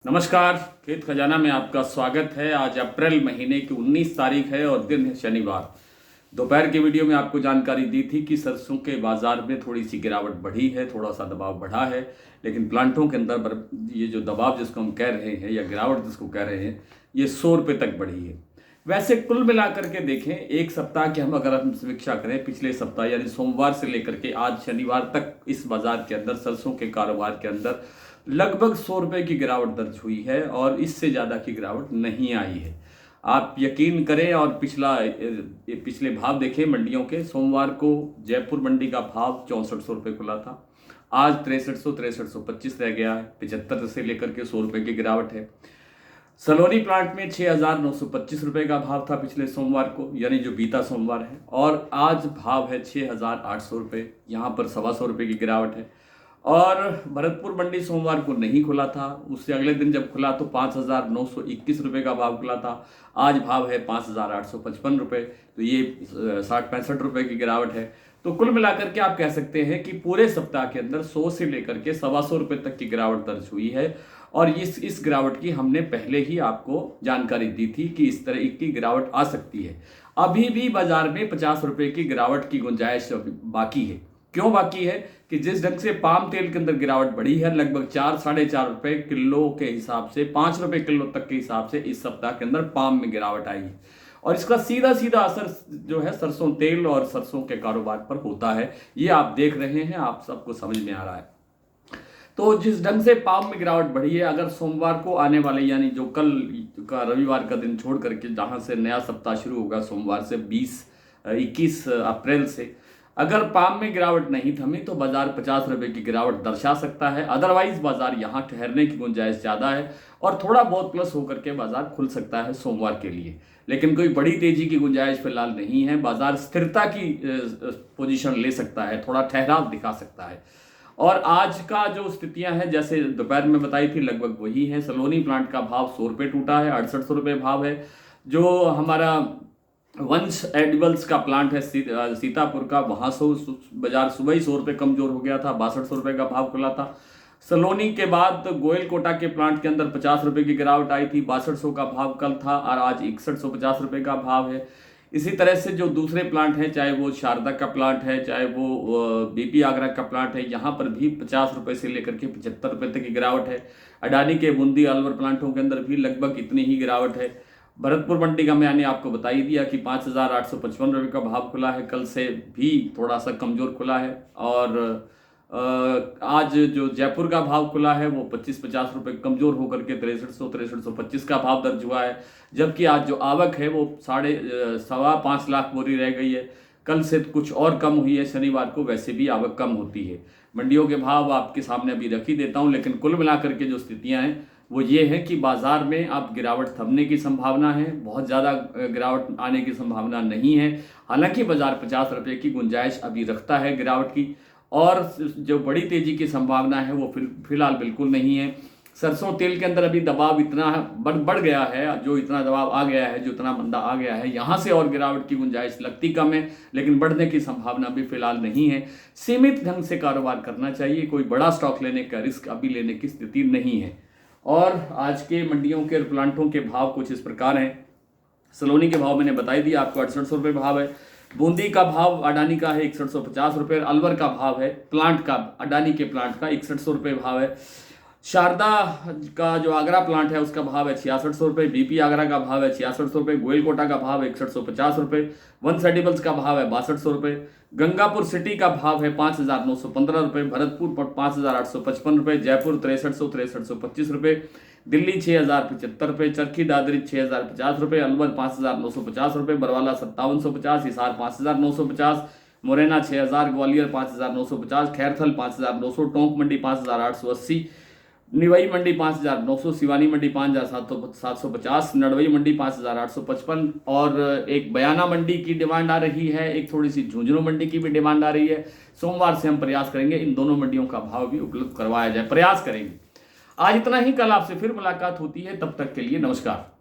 नमस्कार, खेत खजाना में आपका स्वागत है। आज अप्रैल महीने की 19 तारीख है और दिन है शनिवार। दोपहर के वीडियो में आपको जानकारी दी थी कि सरसों के बाजार में थोड़ी सी गिरावट बढ़ी है, थोड़ा सा दबाव बढ़ा है, लेकिन प्लांटों के अंदर ये जो दबाव जिसको हम कह रहे हैं या गिरावट जिसको कह रहे हैं, ये 100 रुपये तक बढ़ी है। वैसे कुल मिलाकर के देखें, एक सप्ताह की अगर हम समीक्षा करें, पिछले सप्ताह यानी सोमवार से लेकर के आज शनिवार तक इस बाजार के अंदर सरसों के कारोबार के अंदर लगभग 100 रुपये की गिरावट दर्ज हुई है और इससे ज़्यादा की गिरावट नहीं आई है। आप यकीन करें और पिछले भाव देखें मंडियों के। सोमवार को जयपुर मंडी का भाव 6400 रुपये खुला था, आज 6325 रह गया है। 75 से लेकर के 100 रुपये की गिरावट है। सलोनी प्लांट में 6925 रुपये का भाव था पिछले सोमवार को, यानी जो बीता सोमवार है, और आज भाव है 6800 रुपये। यहाँ पर 125 रुपये की गिरावट है। और भरतपुर मंडी सोमवार को नहीं खुला था, उससे अगले दिन जब खुला तो 5921 रुपये का भाव खुला था। आज भाव है 5855 रुपये, तो ये 60-65 रुपये की गिरावट है। तो कुल मिलाकर के आप कह सकते हैं कि पूरे सप्ताह के अंदर 100 से लेकर के 125 रुपये तक की गिरावट दर्ज हुई है। और इस गिरावट की हमने पहले ही आपको जानकारी दी थी कि इस तरह की गिरावट आ सकती है। अभी भी बाजार में 50 रुपये की गिरावट की गुंजाइश बाकी है। क्यों बाकी है कि जिस ढंग से पाम तेल के अंदर गिरावट बढ़ी है, लगभग 4-4.5 रुपये किलो के हिसाब से 5 रुपये किलो तक के हिसाब से इस सप्ताह के अंदर पाम में गिरावट आई है। और इसका सीधा सीधा असर जो है सरसों तेल और सरसों के कारोबार पर होता है। ये आप देख रहे हैं, आप सबको समझ में आ रहा है। तो जिस ढंग से पाम में गिरावट बढ़ी है, अगर सोमवार को आने वाले यानी जो कल का रविवार का दिन छोड़ करके जहां से नया सप्ताह शुरू होगा सोमवार से 21 अप्रैल से, अगर पाम में गिरावट नहीं थमी तो बाजार 50 रुपये की गिरावट दर्शा सकता है। अदरवाइज बाजार यहाँ ठहरने की गुंजाइश ज़्यादा है और थोड़ा बहुत प्लस होकर के बाजार खुल सकता है सोमवार के लिए, लेकिन कोई बड़ी तेजी की गुंजाइश फिलहाल नहीं है। बाजार स्थिरता की पोजीशन ले सकता है, थोड़ा ठहराव दिखा सकता है। और आज का जो स्थितियां हैं जैसे दोपहर में बताई थी लगभग वही है। सलोनी प्लांट का भाव 100 रुपये टूटा है, 6800 रुपये भाव है। जो हमारा वंश एडिबल्स का प्लांट है सीतापुर का, वहाँ से बाजार सुबह ही 100 रुपये कमजोर हो गया था, 6200 रुपये का भाव खुला था। सलोनी के बाद गोयल कोटा के प्लांट के अंदर 50 रुपये की गिरावट आई थी, 6200 का भाव कल था और आज 6150 रुपये का भाव है। इसी तरह से जो दूसरे प्लांट हैं, चाहे वो शारदा का प्लांट है, चाहे वो बीपी आगरा का प्लांट है, यहाँ पर भी 50 रुपये से लेकर के 75 रुपये तक की गिरावट है। अडानी के बूंदी अलवर प्लांटों के अंदर भी लगभग इतनी ही गिरावट है। भरतपुर मंडी का मैंने आपको बता ही दिया कि 5855 रुपये का भाव खुला है, कल से भी थोड़ा सा कमज़ोर खुला है। और आज जो जयपुर का भाव खुला है वो 25-50 रुपये कमज़ोर होकर के 6325 का भाव दर्ज हुआ है। जबकि आज जो आवक है वो 5.5 लाख बोरी रह गई है, कल से कुछ और कम हुई है। शनिवार को वैसे भी आवक कम होती है। मंडियों के भाव आपके सामने अभी रख ही देता हूँ, लेकिन कुल मिलाकर के जो स्थितियाँ हैं वो ये है कि बाजार में अब गिरावट थमने की संभावना है, बहुत ज़्यादा गिरावट आने की संभावना नहीं है। हालांकि बाजार 50 रुपये की गुंजाइश अभी रखता है गिरावट की, और जो बड़ी तेजी की संभावना है वो फिलहाल बिल्कुल नहीं है। सरसों तेल के अंदर अभी दबाव इतना बढ़ गया है, जो इतना दबाव आ गया है, जो इतना मंदा आ गया है, यहाँ से और गिरावट की गुंजाइश लगती कम है, लेकिन बढ़ने की संभावना भी फिलहाल नहीं है। सीमित ढंग से कारोबार करना चाहिए, कोई बड़ा स्टॉक लेने का रिस्क अभी लेने की स्थिति नहीं है। और आज के मंडियों के प्लांटों के भाव कुछ इस प्रकार हैं। सलोनी के भाव मैंने बताई दिया आपको, 6800 रुपये भाव है। बूंदी का भाव अडानी का है 6150 रुपये। अलवर का भाव है प्लांट का, अडानी के प्लांट का 6100 रुपये भाव है। शारदा का जो आगरा प्लांट है उसका भाव है 6600 रुपये। बीपी आगरा का भाव है 6600 रुपये। गोयल कोटा का भाव है 6150 रुपये। वंश एडिबल्स का भाव है 6200 रुपये। गंगापुर सिटी का भाव है 5915 रुपये। भरतपुर 5855 रुपये। जयपुर 6325 रुपये। दिल्ली 6075 रुपये। चरखी दादरी 6050 रुपये। अलवर 5950 रुपये। बरवाला 5750। हिसार 5950। मुरैना 6000। ग्वालियर 5950। खैरथल 5900। टोंक मंडी 5880। निवई मंडी 5900। सिवानी मंडी 5750। नड़वई मंडी 5855। और एक बयाना मंडी की डिमांड आ रही है, एक थोड़ी सी झुंझुनू मंडी की भी डिमांड आ रही है। सोमवार से हम प्रयास करेंगे इन दोनों मंडियों का भाव भी उपलब्ध करवाया जाए, प्रयास करेंगे। आज इतना ही, कल आपसे फिर मुलाकात होती है, तब तक के लिए नमस्कार।